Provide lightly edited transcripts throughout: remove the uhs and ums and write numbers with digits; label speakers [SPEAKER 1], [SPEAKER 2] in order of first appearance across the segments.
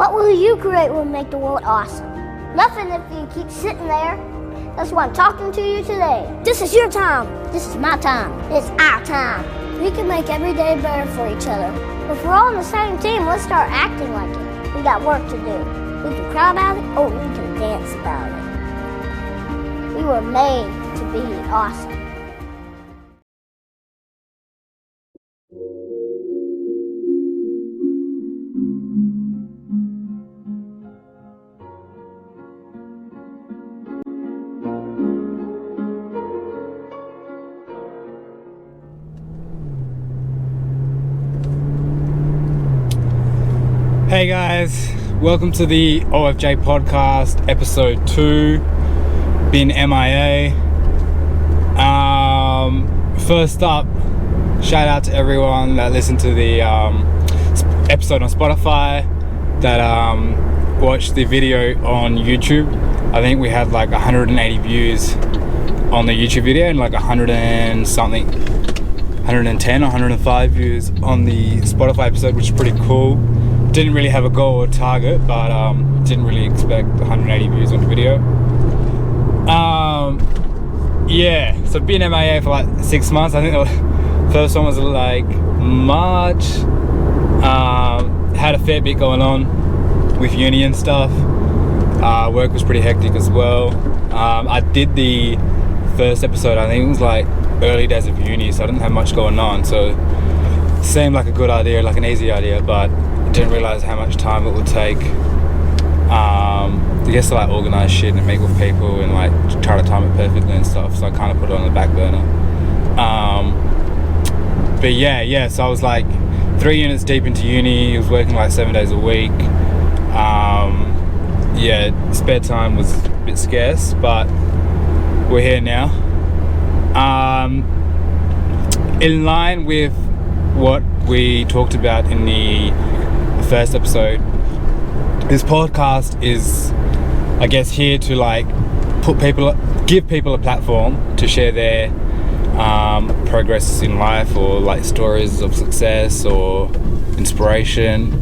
[SPEAKER 1] What will you create will make the world awesome? Nothing if you keep sitting there. That's why I'm talking to you today. This is your time. This is my time. It's our time. We can make every day better for each other. If we're all on the same team, let's start acting like it. We got work to do. We can cry about it, or we can dance about it. We were made to be awesome.
[SPEAKER 2] Hey guys, welcome to the OFJ podcast, episode 2, been MIA. First up, shout out to everyone that listened to the episode on Spotify, that watched the video on YouTube. I think we had like 180 views on the YouTube video and like 110 or 105 views on the Spotify episode, which is pretty cool. Didn't really have a goal or target, but didn't really expect 180 views on the video. Yeah, so been MIA for like 6 months. I think the first one was like March. Had a fair bit going on with uni and stuff. Work was pretty hectic as well. I did the first episode, I think it was like early days of uni, so I didn't have much going on. So it seemed like a good idea, like an easy idea, but didn't realize how much time it would take I guess to like organize shit and meet with people and like try to time it perfectly and stuff, so I kind of put it on the back burner. But yeah, so I was like 3 units deep into uni. I was working like 7 days a week. Yeah, spare time was a bit scarce, but we're here now. In line with what we talked about in the first episode, this podcast is, I guess, here to like give people a platform to share their progress in life, or like stories of success or inspiration,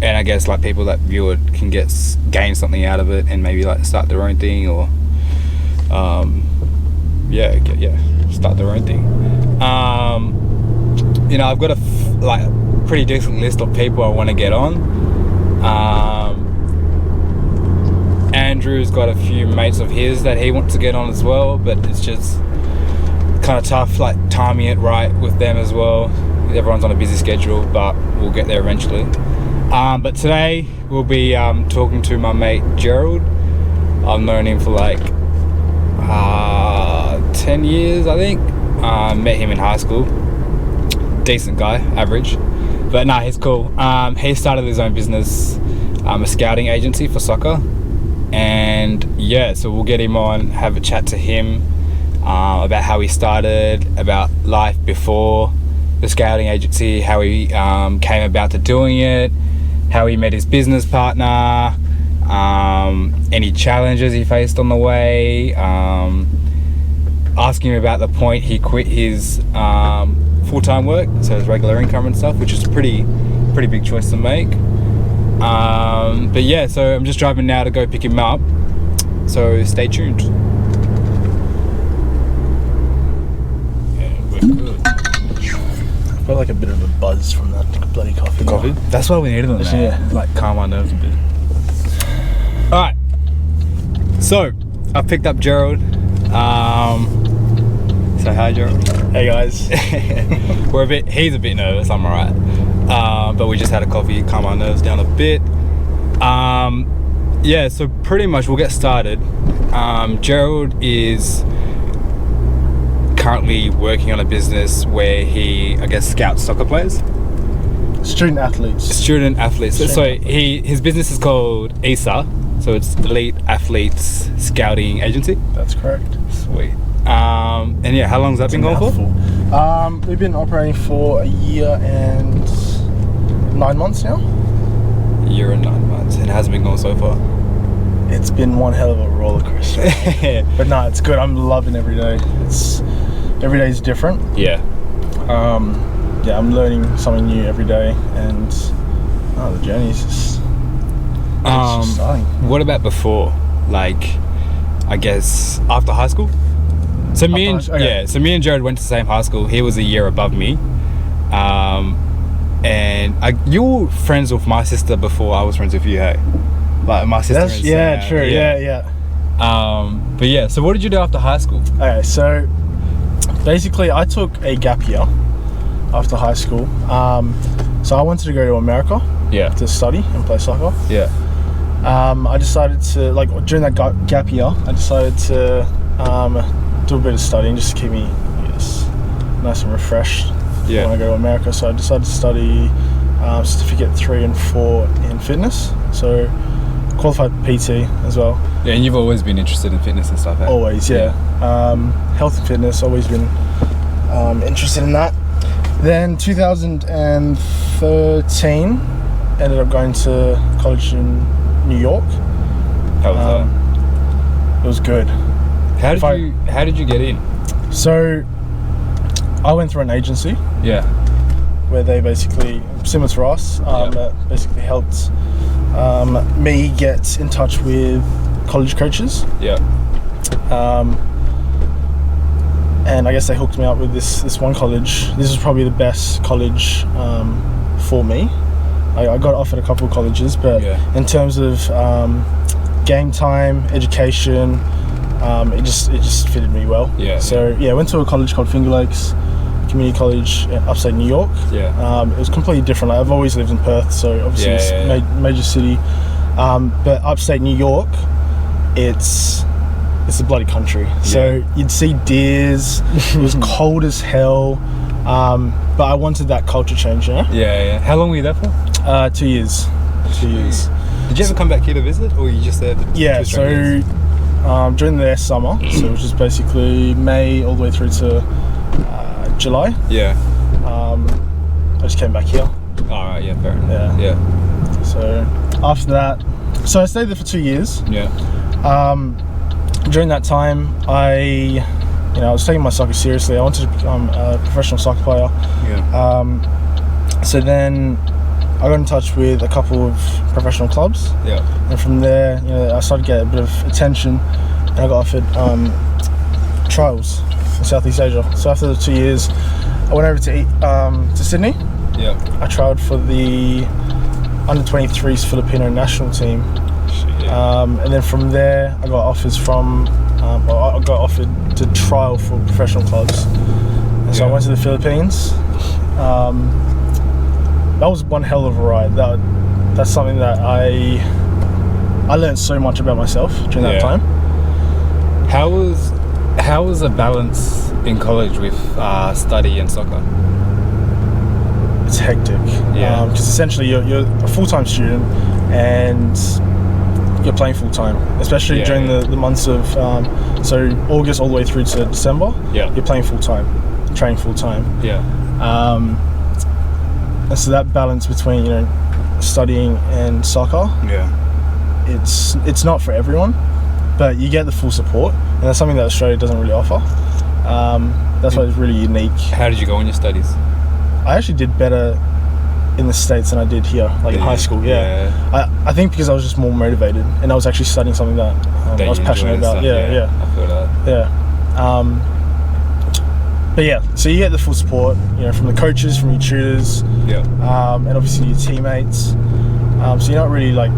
[SPEAKER 2] and I guess like people that view it can gain something out of it and maybe like start their own thing, or start their own thing. I've got a pretty decent list of people I want to get on. Andrew's got a few mates of his that he wants to get on as well, but it's just kind of tough, like timing it right with them as well. Everyone's on a busy schedule, but we'll get there eventually. But today we'll be talking to my mate Gerald. I've known him for like 10 years, I think. Met him in high school. Decent guy, average, but nah, he's cool. He started his own business, a scouting agency for soccer, and yeah, so we'll get him on, have a chat to him about how he started, about life before the scouting agency, how he came about to doing it, how he met his business partner, any challenges he faced on the way, asking him about the point he quit his full-time work, so his regular income and stuff, which is a pretty big choice to make. But yeah, so I'm just driving now to go pick him up, so stay tuned. Yeah, we're good.
[SPEAKER 3] I've got like a bit of a buzz from that bloody coffee.
[SPEAKER 2] The coffee? That's why we needed them, man.
[SPEAKER 3] Yeah.
[SPEAKER 2] Like calm our nerves a bit. Alright, so I picked up Gerald. So hi Gerald.
[SPEAKER 3] Hey guys.
[SPEAKER 2] He's a bit nervous, I'm alright. But we just had a coffee, calm our nerves down a bit. Yeah, so pretty much we'll get started. Gerald is currently working on a business where he, I guess, scouts soccer players.
[SPEAKER 3] Student athletes.
[SPEAKER 2] So his business is called EASA, so it's Elite Athletes Scouting Agency.
[SPEAKER 3] That's correct.
[SPEAKER 2] Sweet. And yeah, how long has that been going for?
[SPEAKER 3] We've been operating for a year and 9 months now.
[SPEAKER 2] A year and 9 months. And how's it been going so far?
[SPEAKER 3] It's been one hell of a roller coaster. But no, it's good. I'm loving every day. Every day is different.
[SPEAKER 2] Yeah.
[SPEAKER 3] Yeah, I'm learning something new every day, and Oh, the journey's just starting.
[SPEAKER 2] What about before? Like, I guess after high school. So me and Jared went to the same high school. He was a year above me, and you were friends with my sister before I was friends with you. Hey, like my sister.
[SPEAKER 3] True. Yeah.
[SPEAKER 2] But yeah. So what did you do after high school?
[SPEAKER 3] Okay, so basically, I took a gap year after high school. So I wanted to go to America.
[SPEAKER 2] Yeah.
[SPEAKER 3] To study and play soccer.
[SPEAKER 2] Yeah.
[SPEAKER 3] I decided to, like, during that gap year, I decided to do a bit of studying just to keep me, I guess, nice and refreshed when I go to America. So I decided to study certificate 3 and 4 in fitness. So qualified PT as well.
[SPEAKER 2] Yeah, and you've always been interested in fitness and stuff, eh?
[SPEAKER 3] Always, yeah. Health and fitness, always been interested in that. Then 2013, ended up going to college in New York.
[SPEAKER 2] How was that?
[SPEAKER 3] It was good.
[SPEAKER 2] How did you get in?
[SPEAKER 3] So I went through an agency.
[SPEAKER 2] Yeah.
[SPEAKER 3] Where they basically, similar to us, basically helped me get in touch with college coaches.
[SPEAKER 2] Yeah.
[SPEAKER 3] And I guess they hooked me up with this one college. This was probably the best college for me. I got offered a couple of colleges, but in terms of game time, education, it just fitted me well.
[SPEAKER 2] Yeah.
[SPEAKER 3] So I went to a college called Finger Lakes Community College in upstate New York.
[SPEAKER 2] Yeah.
[SPEAKER 3] It was completely different. Like, I've always lived in Perth, so obviously it's a major city. But upstate New York, it's a bloody country. Yeah. So you'd see deers. It was cold as hell. But I wanted that culture change, you know?
[SPEAKER 2] Yeah. How long were you there for?
[SPEAKER 3] 2 years. 2 years.
[SPEAKER 2] Did you ever come back here to visit, or you just there?
[SPEAKER 3] So during their summer, so which is basically May all the way through to July.
[SPEAKER 2] Yeah.
[SPEAKER 3] I just came back here.
[SPEAKER 2] Alright, yeah, fair enough.
[SPEAKER 3] Yeah. So after that, so I stayed there for 2 years.
[SPEAKER 2] Yeah.
[SPEAKER 3] During that time, I was taking my soccer seriously. I wanted to become a professional soccer player.
[SPEAKER 2] Yeah.
[SPEAKER 3] So then I got in touch with a couple of professional clubs.
[SPEAKER 2] Yeah.
[SPEAKER 3] And from there, I started to get a bit of attention, and I got offered trials in Southeast Asia. So after the 2 years, I went over to Sydney.
[SPEAKER 2] Yeah.
[SPEAKER 3] I trialed for the under-23s Filipino national team. And then from there, I got offers I got offered to trial for professional clubs. And so I went to the Philippines. That was one hell of a ride. That's something that I learned so much about myself during that time.
[SPEAKER 2] How was the balance in college with study and soccer?
[SPEAKER 3] It's hectic. Yeah. Because essentially you're a full-time student and you're playing full-time, especially during the months of so August all the way through to December.
[SPEAKER 2] Yeah.
[SPEAKER 3] You're playing full-time, training full-time.
[SPEAKER 2] Yeah.
[SPEAKER 3] And so that balance between studying and soccer, it's not for everyone, but you get the full support, and that's something that Australia doesn't really offer. That's why it's really unique.
[SPEAKER 2] How did you go in your studies?
[SPEAKER 3] I actually did better in the States than I did here, like in high school. Yeah. I think because I was just more motivated, and I was actually studying something that I was passionate about.
[SPEAKER 2] I feel that.
[SPEAKER 3] Yeah. But so you get the full support, from the coaches, from your tutors, and obviously your teammates. So you're not really like,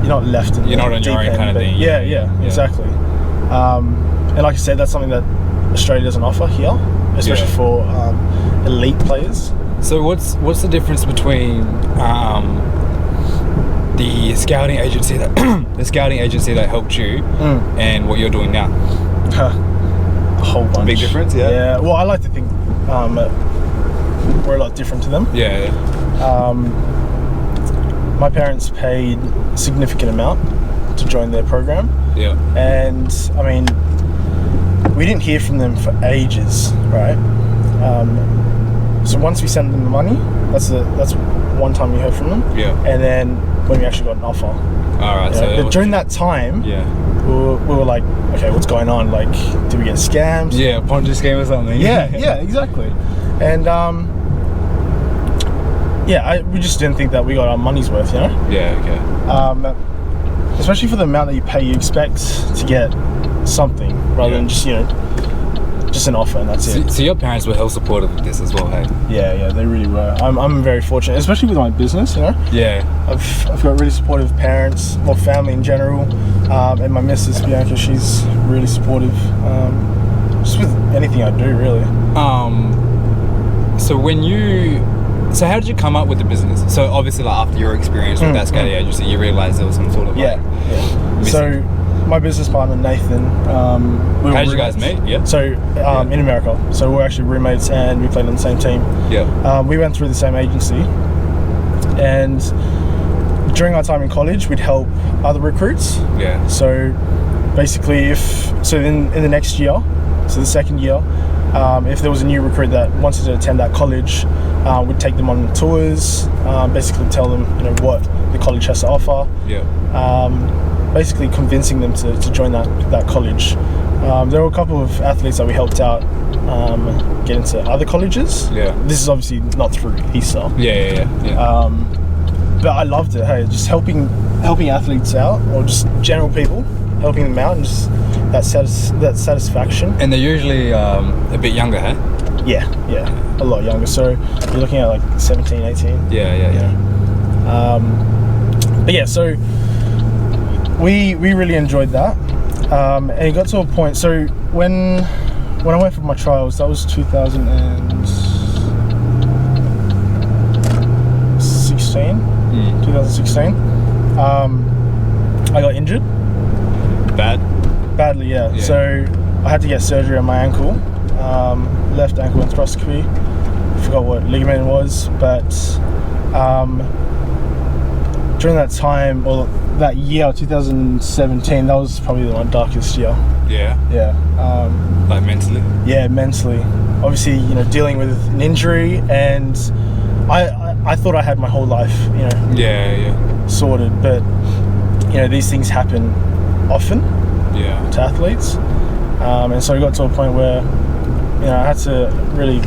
[SPEAKER 3] you're not left in.
[SPEAKER 2] You're not on your own kind of thing.
[SPEAKER 3] Yeah, exactly. And like I said, that's something that Australia doesn't offer here, especially for elite players.
[SPEAKER 2] So what's the difference between the scouting agency that helped you and what you're doing now?
[SPEAKER 3] A whole bunch.
[SPEAKER 2] Big difference, yeah.
[SPEAKER 3] Yeah. Well, I like to think we're a lot different to them.
[SPEAKER 2] Yeah.
[SPEAKER 3] My parents paid a significant amount to join their program.
[SPEAKER 2] Yeah. And
[SPEAKER 3] I mean, we didn't hear from them for ages, right? So once we sent them the money, that's one time we heard from them. Yeah. And then when we actually got an offer.
[SPEAKER 2] All right.
[SPEAKER 3] But during that time, we were like, okay, what's going on? Like, did we get scammed?
[SPEAKER 2] Yeah, a Ponzi scheme or something.
[SPEAKER 3] Yeah, exactly. And yeah, we just didn't think that we got our money's worth, you know?
[SPEAKER 2] Yeah, okay.
[SPEAKER 3] Especially for the amount that you pay, you expect to get something rather than just, you know, just an offer and that's it.
[SPEAKER 2] So your parents were hell supportive of this as well, hey?
[SPEAKER 3] Yeah, they really were. I'm very fortunate, especially with my business, you know?
[SPEAKER 2] Yeah.
[SPEAKER 3] I've got really supportive parents, or family in general, and my missus, Bianca, she's really supportive, just with anything I do, really.
[SPEAKER 2] So how did you come up with the business? So obviously, like after your experience with that scouting agency, you realised there was some sort of
[SPEAKER 3] missing. So my business partner Nathan,
[SPEAKER 2] how did you guys meet? Yeah.
[SPEAKER 3] So in America, so we're actually roommates and we played on the same team.
[SPEAKER 2] Yeah.
[SPEAKER 3] We went through the same agency, and during our time in college, we'd help other recruits.
[SPEAKER 2] Yeah.
[SPEAKER 3] So basically, in the next year, so the second year, if there was a new recruit that wanted to attend that college, we'd take them on tours, basically tell them, you know, what the college has to offer.
[SPEAKER 2] Yeah.
[SPEAKER 3] Basically convincing them to join that college. There were a couple of athletes that we helped out get into other colleges.
[SPEAKER 2] Yeah.
[SPEAKER 3] This is obviously not through EASA.
[SPEAKER 2] Yeah.
[SPEAKER 3] But I loved it. Hey, just helping athletes out, or just general people, helping them out, and just that satisfaction.
[SPEAKER 2] And they're usually a bit younger, hey?
[SPEAKER 3] Yeah, a lot younger. So you're looking at like 17, 18.
[SPEAKER 2] Yeah.
[SPEAKER 3] But yeah, so we really enjoyed that, and it got to a point. So when I went for my trials, that was 2016. I got injured. Badly, yeah. So I had to get surgery on my ankle, left ankle arthroscopy. Forgot what ligament it was, but during that time, or that year, 2017, that was probably my darkest year.
[SPEAKER 2] Yeah. Like mentally. Yeah,
[SPEAKER 3] mentally. Obviously, you know, dealing with an injury, and I thought I had my whole life, you know.
[SPEAKER 2] Yeah.
[SPEAKER 3] Sorted, but you know, these things happen often.
[SPEAKER 2] Yeah.
[SPEAKER 3] To athletes, and so it got to a point where, you know, I had to really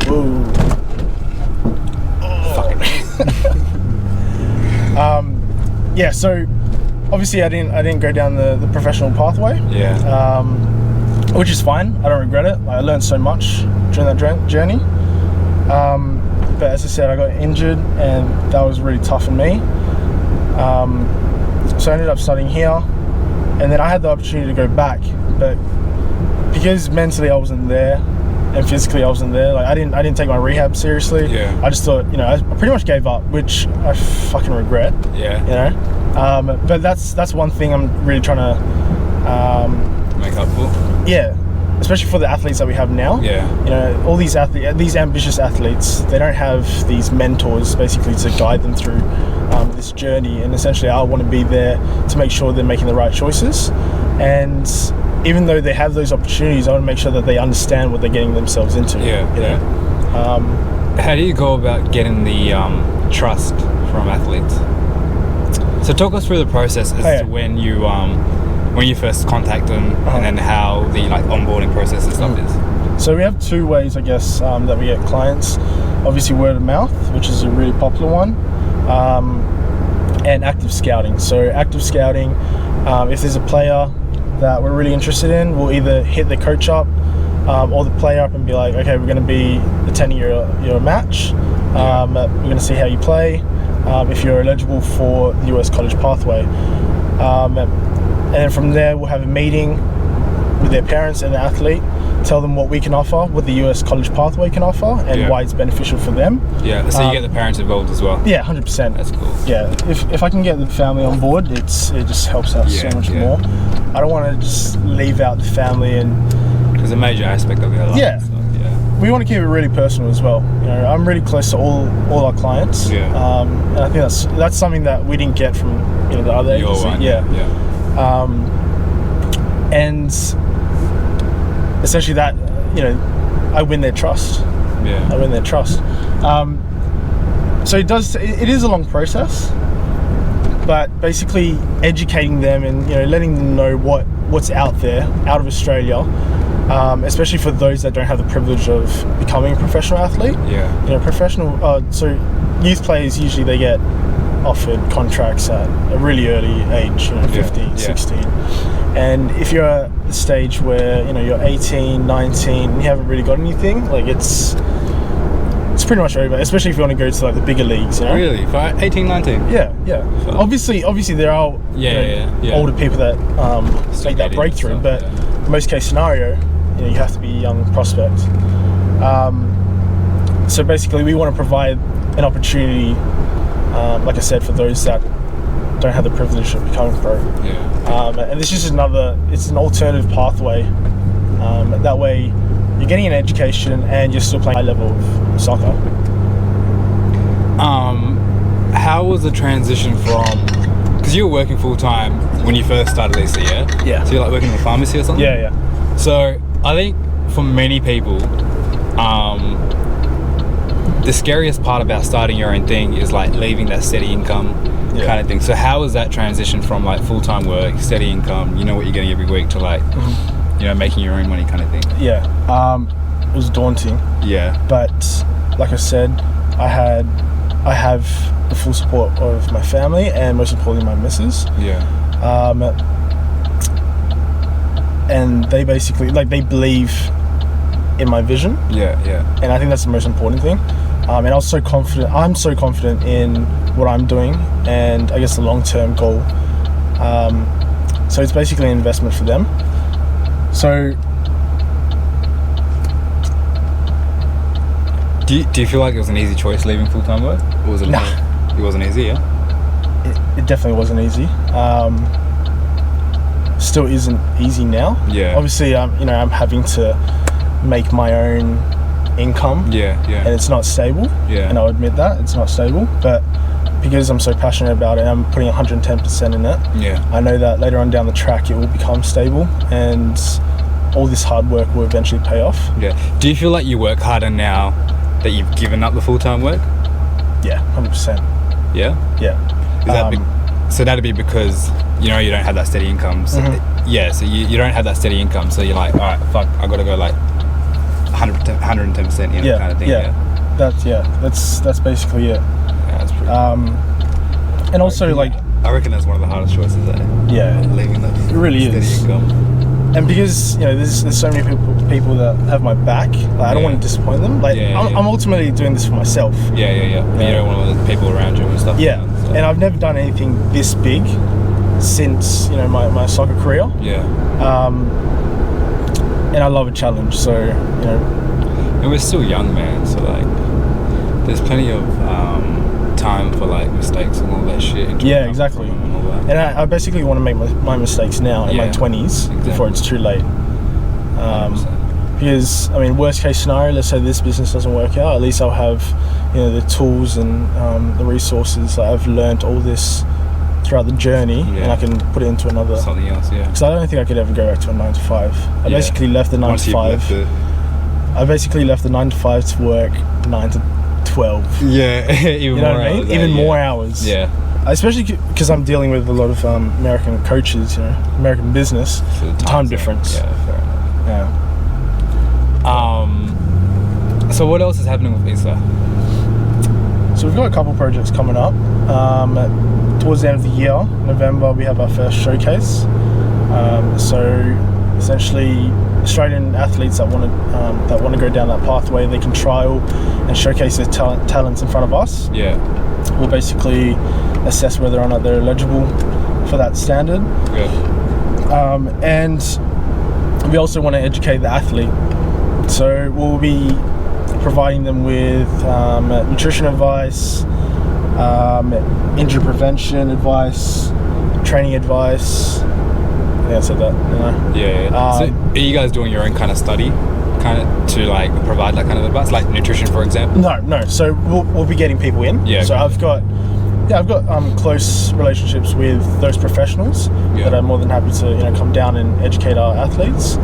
[SPEAKER 3] yeah, so obviously I didn't go down the professional pathway.
[SPEAKER 2] Yeah.
[SPEAKER 3] Which is fine. I don't regret it. I learned so much during that journey. But as I said, I got injured, and that was really tough on me. So I ended up studying here, and then I had the opportunity to go back, but because mentally I wasn't there, and physically I wasn't there, like I didn't take my rehab seriously.
[SPEAKER 2] Yeah.
[SPEAKER 3] I just thought, you know, I pretty much gave up, which I fucking regret.
[SPEAKER 2] Yeah.
[SPEAKER 3] You know, but that's one thing I'm really trying to
[SPEAKER 2] make up for.
[SPEAKER 3] Yeah, especially for the athletes that we have now.
[SPEAKER 2] Yeah.
[SPEAKER 3] You know, all these ambitious athletes, they don't have these mentors basically to guide them through this journey, and essentially I want to be there to make sure they're making the right choices. And even though they have those opportunities, I want to make sure that they understand what they're getting themselves into.
[SPEAKER 2] Yeah.
[SPEAKER 3] You know?
[SPEAKER 2] How do you go about getting the trust from athletes? So talk us through the process as to when you first contact them, and then how the onboarding process and stuff is.
[SPEAKER 3] So we have two ways, I guess, that we get clients. Obviously word of mouth, which is a really popular one, and active scouting. So active scouting, if there's a player that we're really interested in, we'll either hit the coach up or the player up and be like, okay, we're going to be attending your match. We're going to see how you play, if you're eligible for the US college pathway. And then from there, we'll have a meeting with their parents and the athlete, tell them what we can offer, what the US college pathway can offer, and why it's beneficial for them.
[SPEAKER 2] Yeah, so you get the parents involved as well?
[SPEAKER 3] Yeah, 100%.
[SPEAKER 2] That's cool.
[SPEAKER 3] Yeah, if I can get the family on board, it just helps out so much more. I don't want to just leave out the family, and
[SPEAKER 2] it's a major aspect of their life.
[SPEAKER 3] Yeah.
[SPEAKER 2] So,
[SPEAKER 3] we want to keep it really personal as well. You know, I'm really close to all our clients.
[SPEAKER 2] Yeah.
[SPEAKER 3] And I think that's something that we didn't get from the other agency. And essentially that, I win their trust.
[SPEAKER 2] Yeah.
[SPEAKER 3] I win their trust. So it is a long process, but basically educating them and letting them know what's out there, out of Australia, especially for those that don't have the privilege of becoming a professional athlete. So youth players usually they get offered contracts at a really early age, 15, 16. And if you're at the stage where you're 18, 19, and you haven't really got anything, like it's pretty much over, especially if you want to go to like the bigger leagues,
[SPEAKER 2] Really? For 18, 19?
[SPEAKER 3] Yeah. So. Obviously there are older people that make that breakthrough, but most case scenario, you have to be a young prospect. So basically we want to provide an opportunity, like I said, for those that don't have the privilege of becoming pro. And this is it's an alternative pathway. That way you're getting an education and you're still playing high level of soccer.
[SPEAKER 2] How was the transition from, because you were working full time when you first started EASA, yeah?
[SPEAKER 3] Yeah.
[SPEAKER 2] So you're like working in a pharmacy or something?
[SPEAKER 3] Yeah.
[SPEAKER 2] So I think for many people, the scariest part about starting your own thing is like leaving that steady income kind of thing. So how was that transition from like full-time work, steady income, you know what you're getting every week, to like, making your own money kind of thing?
[SPEAKER 3] Yeah. It was daunting.
[SPEAKER 2] Yeah.
[SPEAKER 3] But like I said, I have the full support of my family and most importantly my missus.
[SPEAKER 2] Yeah.
[SPEAKER 3] And they basically they believe in my vision.
[SPEAKER 2] Yeah.
[SPEAKER 3] And I think that's the most important thing. And I'm so confident in what I'm doing and I guess the long-term goal. So it's basically an investment for them. So
[SPEAKER 2] do you feel like it was an easy choice leaving full-time work? Or was it It wasn't easy, yeah?
[SPEAKER 3] It definitely wasn't easy. Still isn't easy now.
[SPEAKER 2] Yeah.
[SPEAKER 3] Obviously, I'm having to make my own income.
[SPEAKER 2] Yeah.
[SPEAKER 3] And it's not stable.
[SPEAKER 2] Yeah.
[SPEAKER 3] And I'll admit that it's not stable, but because I'm so passionate about it, I'm putting 110% in it.
[SPEAKER 2] Yeah.
[SPEAKER 3] I know that later on down the track it will become stable, and all this hard work will eventually pay off.
[SPEAKER 2] Yeah. Do you feel like you work harder now that you've given up the full-time work?
[SPEAKER 3] Yeah, 100%.
[SPEAKER 2] Yeah.
[SPEAKER 3] Yeah.
[SPEAKER 2] Is that so that'd be because you don't have that steady income. So so you don't have that steady income, so you're like, all right, fuck, I gotta go like 110%, kind of thing. That's basically it. Yeah, that's pretty.
[SPEAKER 3] And also
[SPEAKER 2] I reckon that's one of the hardest choices. Leaving that.
[SPEAKER 3] It really
[SPEAKER 2] steady
[SPEAKER 3] is.
[SPEAKER 2] income.
[SPEAKER 3] And because there's so many people that have my back, I don't want to disappoint them. I'm ultimately doing this for myself.
[SPEAKER 2] Yeah. But you don't want the people around you and stuff.
[SPEAKER 3] Yeah, and I've never done anything this big since my soccer career.
[SPEAKER 2] Yeah.
[SPEAKER 3] And I love a challenge, so
[SPEAKER 2] And we're still young, man. So there's plenty of time for mistakes and all that shit.
[SPEAKER 3] Yeah, exactly.
[SPEAKER 2] And all that.
[SPEAKER 3] And I basically want to make my mistakes now in my 20s before it's too late. Because worst case scenario, let's say this business doesn't work out, at least I'll have the tools and the resources. I've learned all this throughout the journey, and I can put it into
[SPEAKER 2] something else. Yeah.
[SPEAKER 3] Because I don't think I could ever go back to a 9 to 5. I basically left the 9 to 5. I basically left the 9 to 5 to work 9 to 12.
[SPEAKER 2] Yeah, even more hours.
[SPEAKER 3] Even more hours.
[SPEAKER 2] Yeah.
[SPEAKER 3] Especially because I'm dealing with a lot of American coaches, American business.
[SPEAKER 2] So
[SPEAKER 3] the time difference.
[SPEAKER 2] Yeah, fair enough.
[SPEAKER 3] Yeah.
[SPEAKER 2] So what else is happening with EASA?
[SPEAKER 3] So we've got a couple projects coming up. Towards the end of the year, November, we have our first showcase. So essentially, Australian athletes that want to go down that pathway, they can trial and showcase their talents in front of us.
[SPEAKER 2] Yeah.
[SPEAKER 3] We'll basically assess whether or not they're eligible for that standard.
[SPEAKER 2] Good.
[SPEAKER 3] And we also want to educate the athlete. So we'll be providing them with nutrition advice, injury prevention advice, training advice. I think I said that,
[SPEAKER 2] Yeah. So are you guys doing your own kind of study, to provide that kind of advice, like nutrition, for example?
[SPEAKER 3] No. So we'll be getting people in.
[SPEAKER 2] Yeah.
[SPEAKER 3] So I've got close relationships with those professionals that are more than happy to come down and educate our athletes.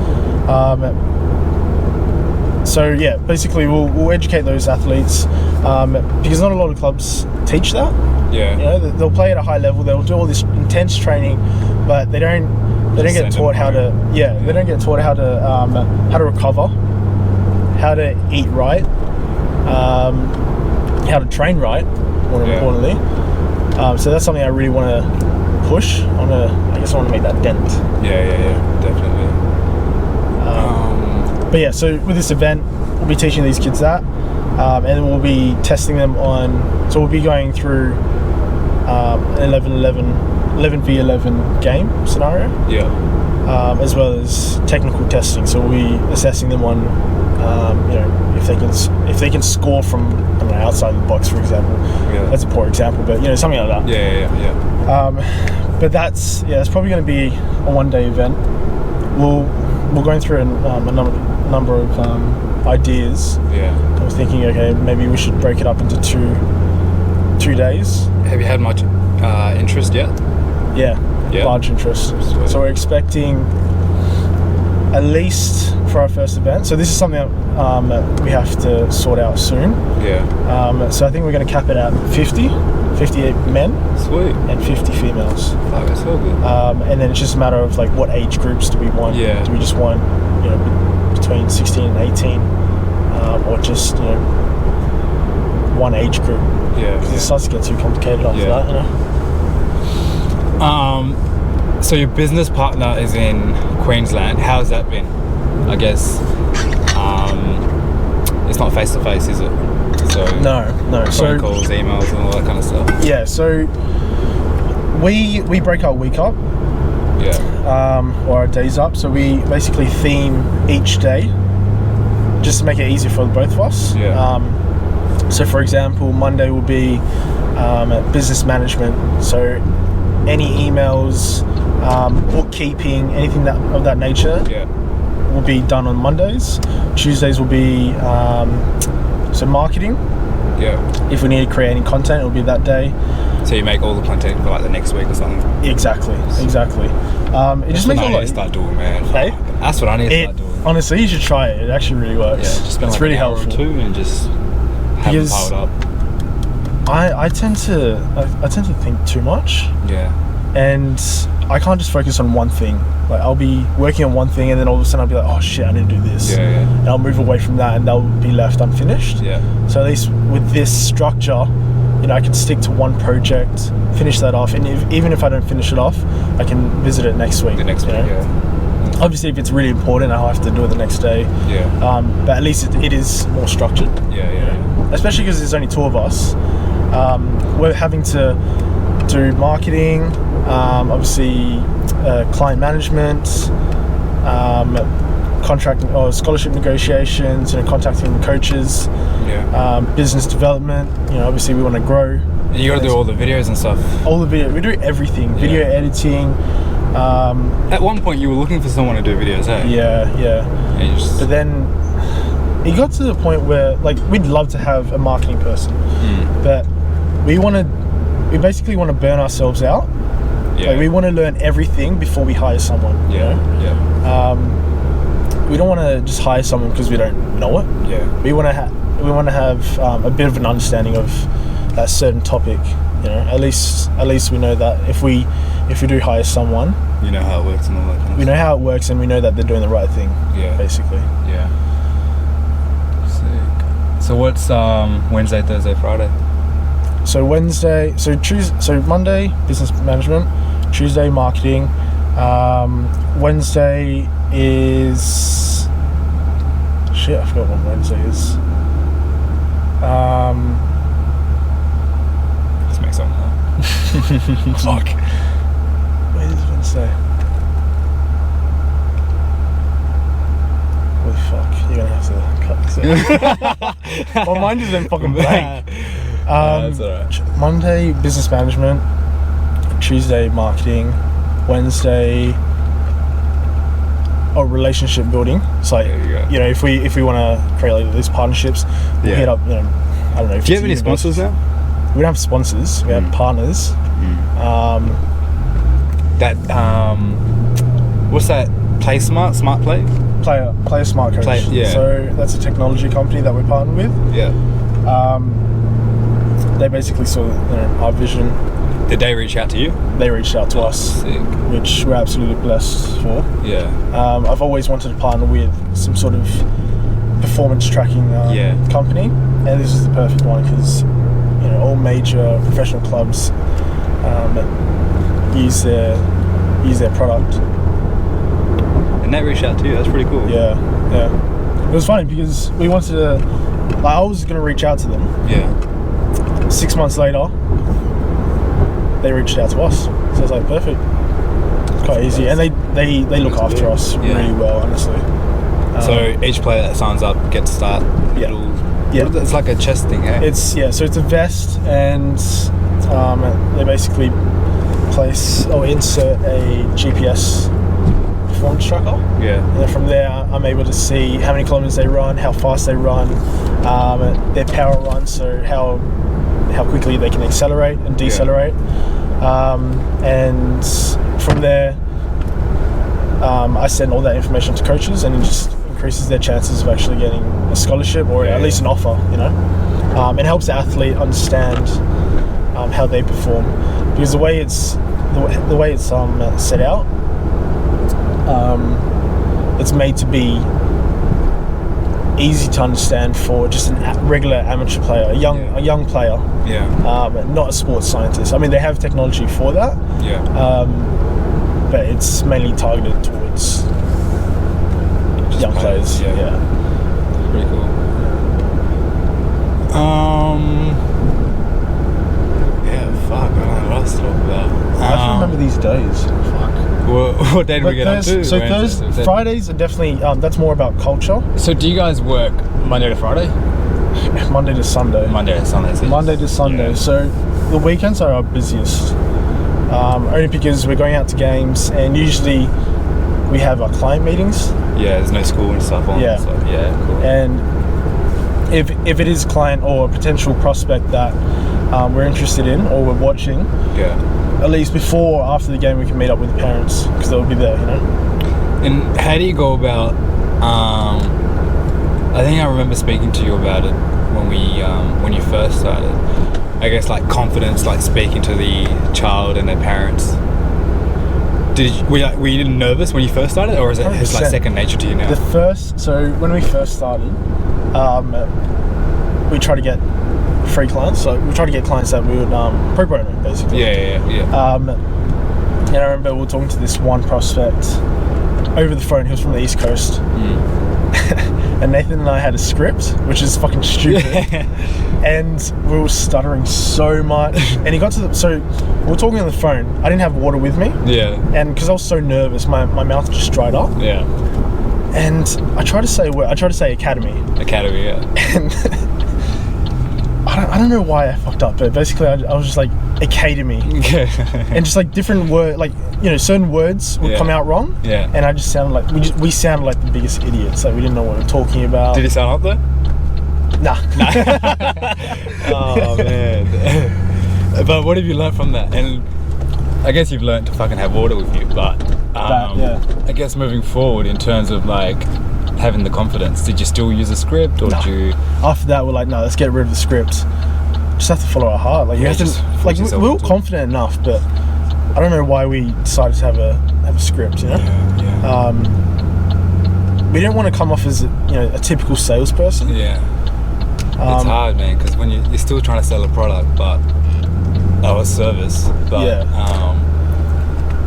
[SPEAKER 3] So basically we'll educate those athletes because not a lot of clubs teach that.
[SPEAKER 2] Yeah.
[SPEAKER 3] They'll play at a high level. They'll do all this intense training, but they don't They don't get taught how to. Yeah, they don't get taught how to recover, how to eat right, how to train right. More importantly, so that's something I really want to push. I guess I want to make that dent.
[SPEAKER 2] Yeah, definitely.
[SPEAKER 3] But yeah, so with this event, we'll be teaching these kids that, and then we'll be testing them on. So we'll be going through an 11v11 game scenario.
[SPEAKER 2] Yeah.
[SPEAKER 3] As well as technical testing. So we'll be assessing them on, if they can score from outside the box, for example.
[SPEAKER 2] Yeah.
[SPEAKER 3] That's a poor example, but something like that.
[SPEAKER 2] Yeah.
[SPEAKER 3] But that's probably going to be a one-day event. We're going through a number of ideas.
[SPEAKER 2] Yeah.
[SPEAKER 3] I was thinking, okay, maybe we should break it up into two days.
[SPEAKER 2] Have you had much interest yet?
[SPEAKER 3] Yeah. Large interest.
[SPEAKER 2] Sweet.
[SPEAKER 3] So we're expecting at least for our first event. So this is something that we have to sort out soon.
[SPEAKER 2] Yeah.
[SPEAKER 3] So I think we're going to cap it at 58 men.
[SPEAKER 2] Sweet.
[SPEAKER 3] And 50 females.
[SPEAKER 2] Oh, that's so good.
[SPEAKER 3] And then it's just a matter of like what age groups do we want?
[SPEAKER 2] Yeah.
[SPEAKER 3] Do we just want between 16 and 18, or just one age group?
[SPEAKER 2] Yeah.
[SPEAKER 3] Because it starts to get too complicated after that.
[SPEAKER 2] So your business partner is in Queensland. How's that been? I guess it's not face to face, is it? So
[SPEAKER 3] no.
[SPEAKER 2] Phone calls, emails, and all that kind of stuff.
[SPEAKER 3] Yeah. So we break our week up.
[SPEAKER 2] Yeah.
[SPEAKER 3] Or our days up. So we basically theme each day, just to make it easier for both of us.
[SPEAKER 2] Yeah.
[SPEAKER 3] So for example, Monday will be business management. So any emails, bookkeeping, anything of that nature will be done on Mondays. Tuesdays will be marketing.
[SPEAKER 2] Yeah.
[SPEAKER 3] If we need to create any content, it'll be that day.
[SPEAKER 2] So you make all the content for like the next week or something?
[SPEAKER 3] Exactly. It just makes
[SPEAKER 2] what I need to start doing, man.
[SPEAKER 3] Hey?
[SPEAKER 2] That's what I need to start doing.
[SPEAKER 3] Honestly, you should try it. It actually really works.
[SPEAKER 2] Yeah, just spend
[SPEAKER 3] it's
[SPEAKER 2] like
[SPEAKER 3] really
[SPEAKER 2] an hour
[SPEAKER 3] helpful.
[SPEAKER 2] or two and just have them piled up.
[SPEAKER 3] I tend to think too much.
[SPEAKER 2] Yeah.
[SPEAKER 3] And I can't just focus on one thing. Like I'll be working on one thing and then all of a sudden I'll be like, oh shit, I need to do this.
[SPEAKER 2] Yeah.
[SPEAKER 3] And I'll move away from that and they'll be left unfinished.
[SPEAKER 2] Yeah.
[SPEAKER 3] So at least with this structure, I can stick to one project, finish that off, and even if I don't finish it off, I can visit it next week.
[SPEAKER 2] The next week, yeah.
[SPEAKER 3] Obviously, if it's really important, I'll have to do it the next day.
[SPEAKER 2] Yeah.
[SPEAKER 3] But at least it is more structured.
[SPEAKER 2] Yeah.
[SPEAKER 3] Especially because there's only two of us. We're having to do marketing, obviously client management, contracting or scholarship negotiations, contacting the coaches, business development. Obviously we want to grow.
[SPEAKER 2] And you got to do all the videos and stuff.
[SPEAKER 3] All the video, we do everything. Video editing.
[SPEAKER 2] At one point, you were looking for someone to do videos, eh?
[SPEAKER 3] Yeah. But then it got to the point where, like, we'd love to have a marketing person, but we basically want to burn ourselves out.
[SPEAKER 2] Yeah.
[SPEAKER 3] Like, we want to learn everything before we hire someone.
[SPEAKER 2] Yeah.
[SPEAKER 3] We don't want to just hire someone because we don't know it.
[SPEAKER 2] Yeah.
[SPEAKER 3] We want to have a bit of an understanding of that certain topic. At least we know that if we do hire someone,
[SPEAKER 2] you know how it works and all that kind of stuff.
[SPEAKER 3] We know how it works and we know that they're doing the right thing. Yeah. Basically.
[SPEAKER 2] Yeah. Sick. So what's Wednesday, Thursday, Friday?
[SPEAKER 3] So Monday, business management. Tuesday, marketing. Wednesday is... Shit, I forgot what Wednesday is.
[SPEAKER 2] Let's make something up.
[SPEAKER 3] Fuck. Where is Wednesday? Holy fuck, you're gonna have to cut this out. My mind is then fucking blank.
[SPEAKER 2] That's alright.
[SPEAKER 3] Monday, business management. Tuesday, marketing. Wednesday, relationship building. It's like, if we want to create like these partnerships, we'll hit up, I don't know.
[SPEAKER 2] Do you have any sponsors now?
[SPEAKER 3] We don't have sponsors. We have partners.
[SPEAKER 2] What's that? Play Smart? Smart Play?
[SPEAKER 3] Play a Smart Coach. So that's a technology company that we're partnered with.
[SPEAKER 2] Yeah.
[SPEAKER 3] they basically saw our vision.
[SPEAKER 2] Did they reach out to you?
[SPEAKER 3] They reached out to us,
[SPEAKER 2] sick.
[SPEAKER 3] which we're absolutely blessed for.
[SPEAKER 2] Yeah.
[SPEAKER 3] I've always wanted to partner with some sort of performance tracking company, and this is the perfect one because all major professional clubs use their product.
[SPEAKER 2] And they reached out to you. That's pretty cool.
[SPEAKER 3] Yeah. It was funny because we wanted to. I was going to reach out to them.
[SPEAKER 2] Yeah.
[SPEAKER 3] 6 months later, they reached out to us. So I was like, perfect. It's quite easy, and they look after us really well, honestly.
[SPEAKER 2] So each player that signs up gets to start. It's like a chess thing, eh?
[SPEAKER 3] So it's a vest, and they basically place or insert a GPS performance tracker.
[SPEAKER 2] Yeah.
[SPEAKER 3] And then from there, I'm able to see how many kilometers they run, how fast they run, their power run, so how quickly they can accelerate and decelerate. And from there, I send all that information to coaches, and it just increases their chances of actually getting a scholarship or at least an offer. It helps the athlete understand how they perform, because the way it's set out, it's made to be easy to understand for just a regular amateur player, a young player. Not a sports scientist. I mean, they have technology for that. But it's mainly targeted towards just young players.
[SPEAKER 2] Pretty cool. Fuck, I don't know what else to talk about.
[SPEAKER 3] I can remember these days. Fuck.
[SPEAKER 2] What day do we get on to?
[SPEAKER 3] So Fridays are definitely, that's more about culture.
[SPEAKER 2] So do you guys work Monday to Friday?
[SPEAKER 3] Monday to Sunday.
[SPEAKER 2] Monday to Sunday.
[SPEAKER 3] Yeah. So the weekends are our busiest. Only because we're going out to games, and usually we have our client meetings.
[SPEAKER 2] Yeah, there's no school and stuff on.
[SPEAKER 3] Yeah.
[SPEAKER 2] So, cool.
[SPEAKER 3] And if it is a client or a potential prospect that we're interested in or we're watching, at least before or after the game we can meet up with the parents, because they'll be there,
[SPEAKER 2] And how do you go about, I think I remember speaking to you about it when you first started, I guess, like confidence, like speaking to the child and their parents. Were you nervous when you first started, or is it it's like second nature to you now?
[SPEAKER 3] So when we first started, we try to get free clients. So we try to get clients that we would pro bono, basically. And I remember we were talking to this one prospect over the phone. He was from the East Coast. And Nathan and I had a script, which is fucking stupid. And we were stuttering so much. And he got to so we were talking on the phone. I didn't have water with me. And because I was so nervous, my mouth just dried up. And I tried to say academy. And I don't know why I fucked up, but basically I was just like academy. And just like different words, like certain words would come out wrong. And I just sounded like we sounded like the biggest idiots. Like we didn't know what we were talking about.
[SPEAKER 2] Did he sound up there?
[SPEAKER 3] Nah.
[SPEAKER 2] Oh man. But what have you learned from that? And I guess you've learned to fucking have water with you, but I guess moving forward in terms of like having the confidence, did you still use a script, or did you?
[SPEAKER 3] After that, we're like, no, let's get rid of the script. Just have to follow our heart. Like you have to, like we were confident enough, but I don't know why we decided to have a script. We didn't want to come off as a typical salesperson.
[SPEAKER 2] It's hard, man, because when you're still trying to sell a product, but a service, but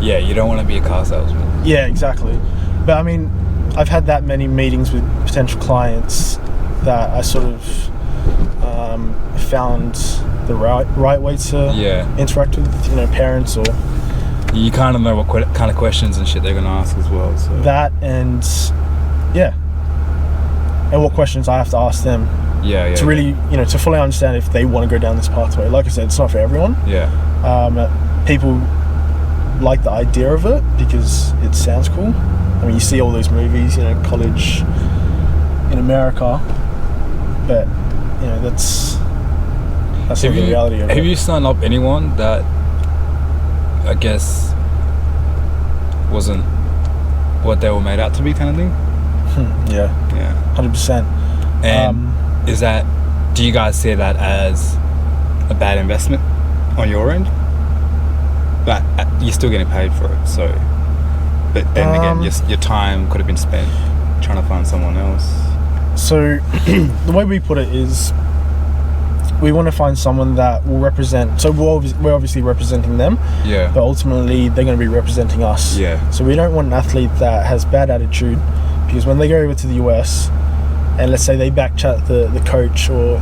[SPEAKER 2] you don't want to be a car salesman.
[SPEAKER 3] Yeah, exactly. But I mean, I've had that many meetings with potential clients that I sort of found the right way to interact with parents, or
[SPEAKER 2] you kind of know what kind of questions and shit they're going to ask as well. So.
[SPEAKER 3] That and what questions I have to ask them. To really to fully understand if they want to go down this pathway. Like I said, it's not for everyone. People like the idea of it because it sounds cool. I mean, you see all those movies, college in America, but that's not the reality of it.
[SPEAKER 2] Have you signed up anyone that I guess wasn't what they were made out to be, kind of thing?
[SPEAKER 3] 100%.
[SPEAKER 2] And is that? Do you guys see that as a bad investment on your end, but you're still getting paid for it. So, but then again, your time could have been spent trying to find someone else.
[SPEAKER 3] So the way we put it is, we want to find someone that will represent. So we're obviously representing them.
[SPEAKER 2] Yeah.
[SPEAKER 3] But ultimately, they're going to be representing us.
[SPEAKER 2] Yeah.
[SPEAKER 3] So we don't want an athlete that has bad attitude, because when they go over to the US, and let's say they backchat the coach, or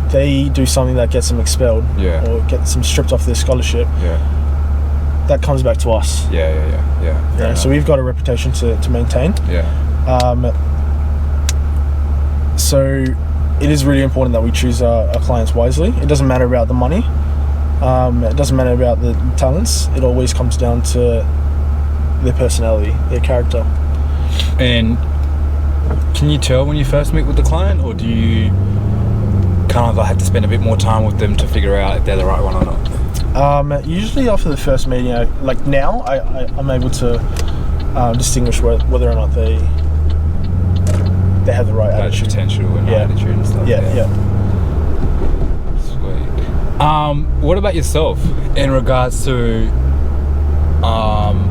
[SPEAKER 3] they do something that gets them expelled, or gets them stripped off their scholarship.
[SPEAKER 2] Yeah.
[SPEAKER 3] That comes back to us.
[SPEAKER 2] Yeah.
[SPEAKER 3] So we've got a reputation to maintain.
[SPEAKER 2] Yeah.
[SPEAKER 3] So it is really important that we choose our clients wisely. It doesn't matter about the money. It doesn't matter about the talents. It always comes down to their personality, their character.
[SPEAKER 2] And can you tell when you first meet with the client, or do you kind of have to spend a bit more time with them to figure out if they're the right one or not?
[SPEAKER 3] Usually after the first meeting, now I'm able to distinguish whether or not they have the right attitude,
[SPEAKER 2] potential, and attitude and stuff.
[SPEAKER 3] Yeah.
[SPEAKER 2] Sweet. What about yourself in regards to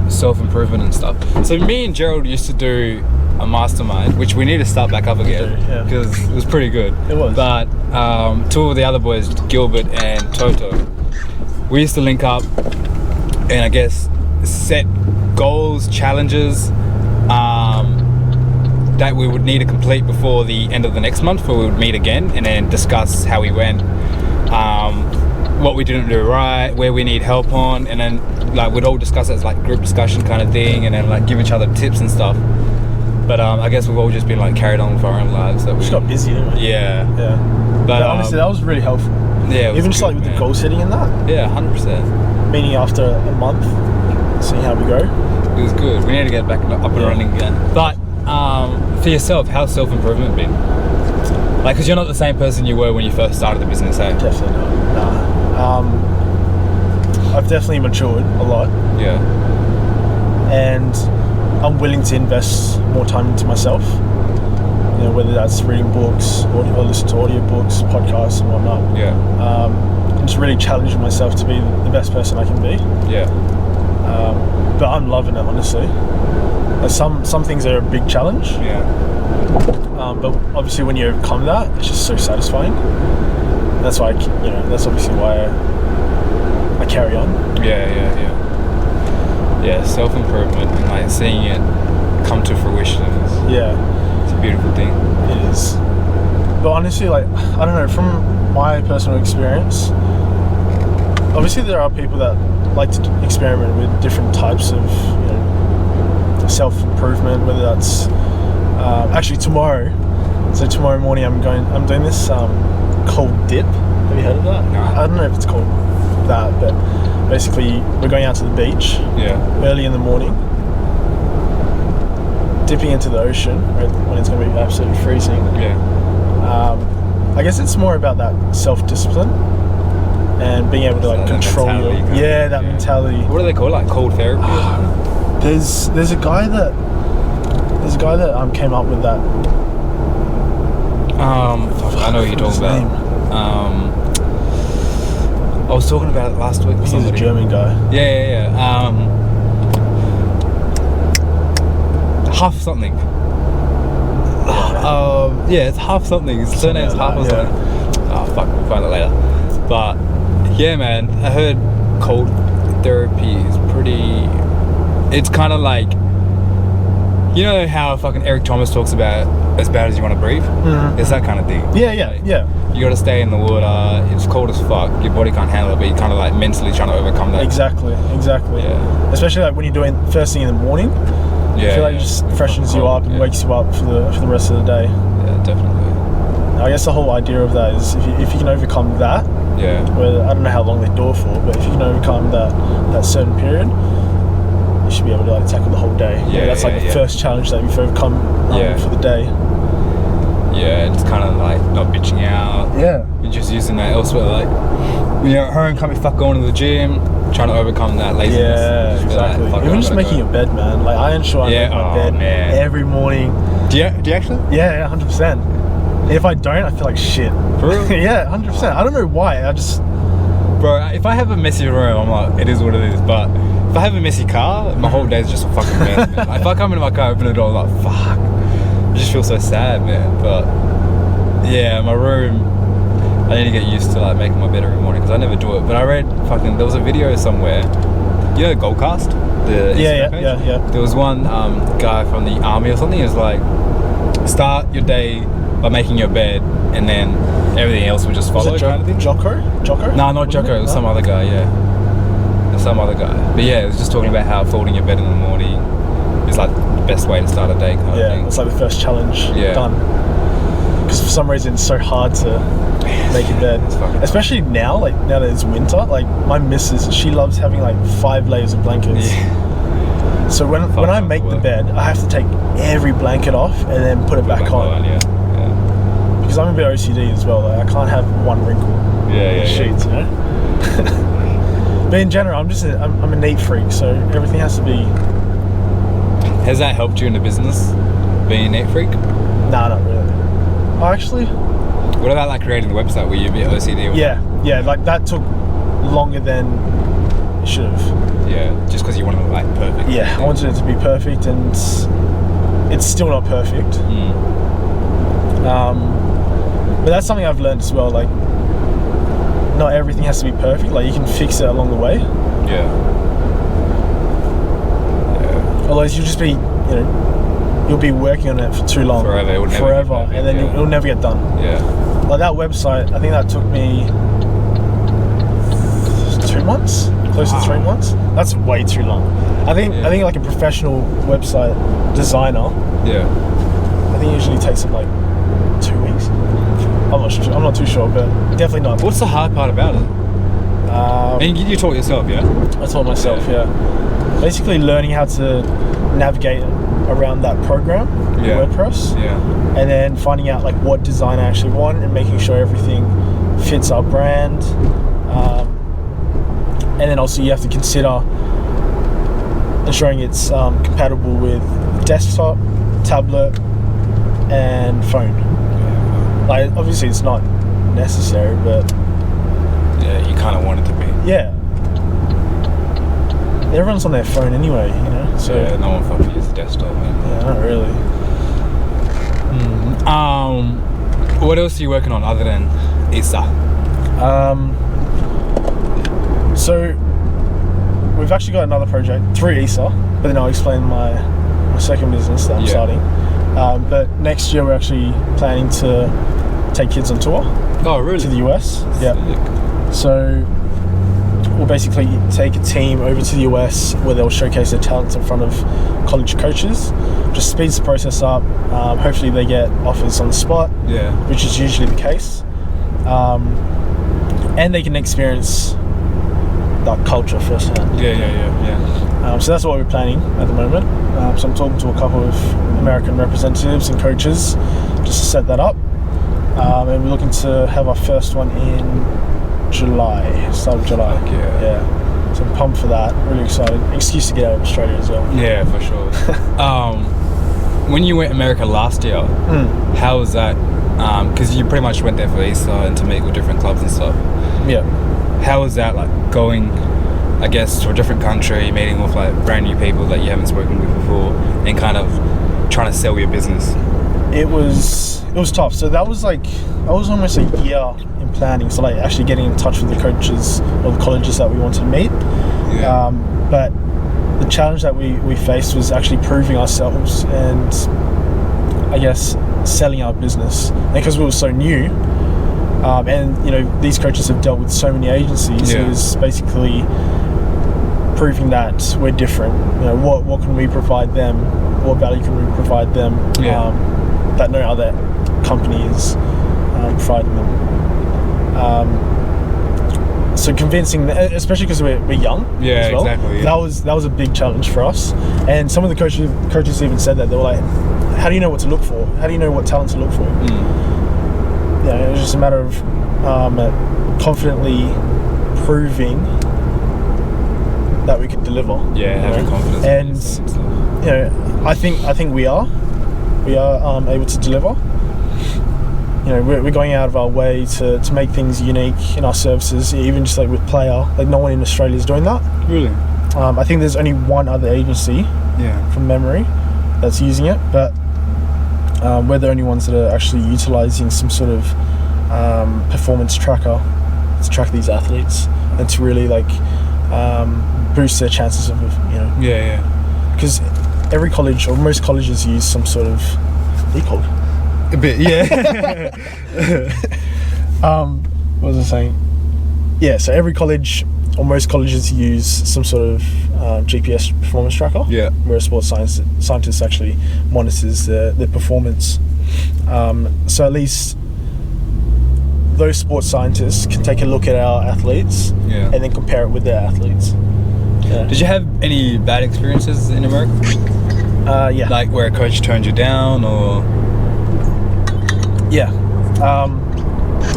[SPEAKER 2] self-improvement and stuff? So me and Gerald used to do a mastermind, which we need to start back up again, because it was pretty good.
[SPEAKER 3] It was.
[SPEAKER 2] But two of the other boys, Gilbert and Toto, we used to link up and I guess set goals, challenges that we would need to complete before the end of the next month, where we would meet again and then discuss how we went, what we didn't do right, where we need help on, and then we'd all discuss it as group discussion kind of thing, and then give each other tips and stuff. But I guess we've all just been carried on with our own lives. That we
[SPEAKER 3] just got busy, didn't we?
[SPEAKER 2] Yeah.
[SPEAKER 3] But honestly, that was really helpful.
[SPEAKER 2] Yeah.
[SPEAKER 3] Even just with the goal setting and that.
[SPEAKER 2] Yeah, 100%.
[SPEAKER 3] Meeting after a month, seeing how we go.
[SPEAKER 2] It was good. We need to get back up and running again. But for yourself, how's self-improvement been? Because you're not the same person you were when you first started the business, eh?
[SPEAKER 3] Definitely not. Nah. I've definitely matured a lot.
[SPEAKER 2] Yeah.
[SPEAKER 3] And I'm willing to invest more time into myself. Whether that's reading books or listen to audiobooks, podcasts and whatnot.
[SPEAKER 2] Yeah.
[SPEAKER 3] I'm just really challenging myself to be the best person I can be.
[SPEAKER 2] Yeah.
[SPEAKER 3] But I'm loving it, honestly. Some things are a big challenge.
[SPEAKER 2] Yeah.
[SPEAKER 3] But obviously when you overcome that, it's just so satisfying. That's why that's obviously why I carry on.
[SPEAKER 2] Yeah, self-improvement and seeing it come to fruition is it's a beautiful thing.
[SPEAKER 3] It is. But honestly, I don't know, from my personal experience, obviously there are people that like to experiment with different types of self-improvement, whether that's actually tomorrow morning I'm doing this cold dip. Have you heard of that?
[SPEAKER 2] No.
[SPEAKER 3] I don't know if it's called that, but basically we're going out to the beach early in the morning, dipping into the ocean when it's going to be absolutely freezing. I guess it's more about that self-discipline and being able to control your mentality.
[SPEAKER 2] What do they call it? Cold therapy?
[SPEAKER 3] There's a guy that came up with that.
[SPEAKER 2] I know what you're talking about. I was talking about it last week with somebody.
[SPEAKER 3] He's a German guy.
[SPEAKER 2] Yeah. Half something. It's half something. His surname's half or something. Oh fuck, we'll find it later. But yeah, man, I heard cold therapy is pretty. It's kind of how fucking Eric Thomas talks about as bad as you want to breathe. Mm-hmm. It's that kind of thing.
[SPEAKER 3] Yeah.
[SPEAKER 2] You got to stay in the water. It's cold as fuck. Your body can't handle it, but you're kind of mentally trying to overcome that.
[SPEAKER 3] Exactly.
[SPEAKER 2] Yeah.
[SPEAKER 3] Especially when you're doing first thing in the morning.
[SPEAKER 2] Yeah.
[SPEAKER 3] I feel it just freshens you up and wakes you up for the rest of the day.
[SPEAKER 2] Yeah, definitely.
[SPEAKER 3] I guess the whole idea of that is if you can overcome that.
[SPEAKER 2] Yeah.
[SPEAKER 3] Well, I don't know how long they do it for, but if you can overcome that certain period, you should be able to tackle the whole day. That's the first challenge that you've overcome for the day.
[SPEAKER 2] Yeah, it's kind of not bitching out.
[SPEAKER 3] Yeah.
[SPEAKER 2] You're just using that elsewhere. When you're at home, can't be fuck going to the gym, trying to overcome that laziness.
[SPEAKER 3] Yeah, exactly. Even just making your bed, man. I ensure I make my bed every morning.
[SPEAKER 2] Do you actually?
[SPEAKER 3] Yeah, 100%. If I don't, I feel like shit.
[SPEAKER 2] For real?
[SPEAKER 3] Yeah, 100%. I don't know why. I just
[SPEAKER 2] Bro, if I have a messy room, I'm like, it is what it is. But if I have a messy car, my whole day is just a fucking mess, man. Like, if I come into my car, open the door, I'm like, fuck. I just feel so sad, man. But yeah, my room, I need to get used to like making my bed every morning because I never do it. But I read there was a video somewhere, you know, Goldcast? The Instagram page?
[SPEAKER 3] Yeah.
[SPEAKER 2] There was one guy from the army or something. He was like, start your day by making your bed, and then everything else will just follow.
[SPEAKER 3] Was it
[SPEAKER 2] kind of thing.
[SPEAKER 3] Jocko?
[SPEAKER 2] No, not Jocko. It was some other guy. Yeah, some other guy. But yeah, it was just talking about how folding your bed in the morning is like the best way to start a day. Kind of thing.
[SPEAKER 3] It's like the first challenge done. Because for some reason it's so hard to make a bed, especially now. Like now that it's winter, like my missus, she loves having like 5 layers of blankets. Yeah. So when I make the bed, I have to take every blanket off and then put it back on.
[SPEAKER 2] Yeah.
[SPEAKER 3] Because I'm a bit OCD as well. Like I can't have one wrinkle in the sheets, you know. But in general, I'm a neat freak, so everything has to be.
[SPEAKER 2] Has that helped you in the business, being a neat freak?
[SPEAKER 3] Nah, not really. Oh, actually.
[SPEAKER 2] What about like creating the website? Were you a bit OCD?
[SPEAKER 3] Yeah. Like that took longer than it should have.
[SPEAKER 2] Yeah, just because you wanted it like perfect.
[SPEAKER 3] Yeah, I wanted it to be perfect, and it's still not perfect. But that's something I've learned as well. Like, not everything has to be perfect. Like, you can fix it along the way.
[SPEAKER 2] Yeah.
[SPEAKER 3] Otherwise, you'll just be, you'll be working on it for too long.
[SPEAKER 2] Forever,
[SPEAKER 3] and then it'll never get done.
[SPEAKER 2] Yeah.
[SPEAKER 3] Like that website, I think that took me 2 months, close to 3 months. That's way too long. I think like a professional website designer.
[SPEAKER 2] Yeah.
[SPEAKER 3] I think it usually takes them like 2 weeks. I'm not too sure, but definitely not.
[SPEAKER 2] What's the hard part about it? And you taught yourself, yeah?
[SPEAKER 3] I taught myself, yeah. Basically learning how to navigate around that program, WordPress.
[SPEAKER 2] Yeah.
[SPEAKER 3] And then finding out like what design I actually want and making sure everything fits our brand. And then also you have to consider ensuring it's compatible with desktop, tablet, and phone. Like obviously it's not necessary, but
[SPEAKER 2] yeah, you kind of want it to be.
[SPEAKER 3] Yeah. Everyone's on their phone anyway, So
[SPEAKER 2] yeah, no one fucking uses desktop. Man.
[SPEAKER 3] Yeah, not really.
[SPEAKER 2] What else are you working on other than EASA?
[SPEAKER 3] So we've actually got another project through EASA, but then I'll explain my second business that I'm starting. But next year we're actually planning to take kids on tour.
[SPEAKER 2] Oh, really?
[SPEAKER 3] To the US. Yeah. So we'll basically take a team over to the US where they'll showcase their talents in front of college coaches. Just speeds the process up. Hopefully they get offers on the spot, which is usually the case. And they can experience that culture firsthand. So that's what we're planning at the moment. So I'm talking to a couple of American representatives and coaches just to set that up. And we're looking to have our first one in start of July. Yeah. So I'm pumped for that. Really excited. Excuse to get out of Australia as well.
[SPEAKER 2] Yeah, for sure. When you went to America last year, how was that? Because you pretty much went there for EASA and to meet with different clubs and stuff.
[SPEAKER 3] Yeah.
[SPEAKER 2] How was that like going, I guess, to a different country, meeting with like brand new people that you haven't spoken with before, and kind of trying to sell your business?
[SPEAKER 3] It was tough. So that was almost a year in planning. So like actually getting in touch with the coaches or the colleges that we wanted to meet.
[SPEAKER 2] Yeah.
[SPEAKER 3] But the challenge that we faced was actually proving ourselves and I guess selling our business. And because we were so new, and these coaches have dealt with so many agencies, it was basically proving that we're different. What can we provide them? What value can we provide them? That no other company is providing them. So convincing, especially because we're young.
[SPEAKER 2] Yeah,
[SPEAKER 3] as well,
[SPEAKER 2] exactly. Yeah.
[SPEAKER 3] That was a big challenge for us. And some of the coaches even said that. They were like, "How do you know what to look for? How do you know what talent to look for?" It was just a matter of confidently proving that we could deliver.
[SPEAKER 2] Yeah, having confidence.
[SPEAKER 3] And I think we are able to deliver. we're going out of our way to make things unique in our services, even just like with Player. Like no one in Australia is doing that.
[SPEAKER 2] Really?
[SPEAKER 3] I think there's only one other agency, from memory, that's using it, but we're the only ones that are actually utilising some sort of performance tracker to track these athletes and to really like boost their chances of because every college or most colleges use some sort of called
[SPEAKER 2] a bit
[SPEAKER 3] what was I saying? So every college or most colleges use some sort of GPS performance tracker, where a sports scientist actually monitors their performance, so at least those sports scientists can take a look at our athletes and then compare it with their athletes.
[SPEAKER 2] Did you have any bad experiences in America? Like where a coach turned you down, or?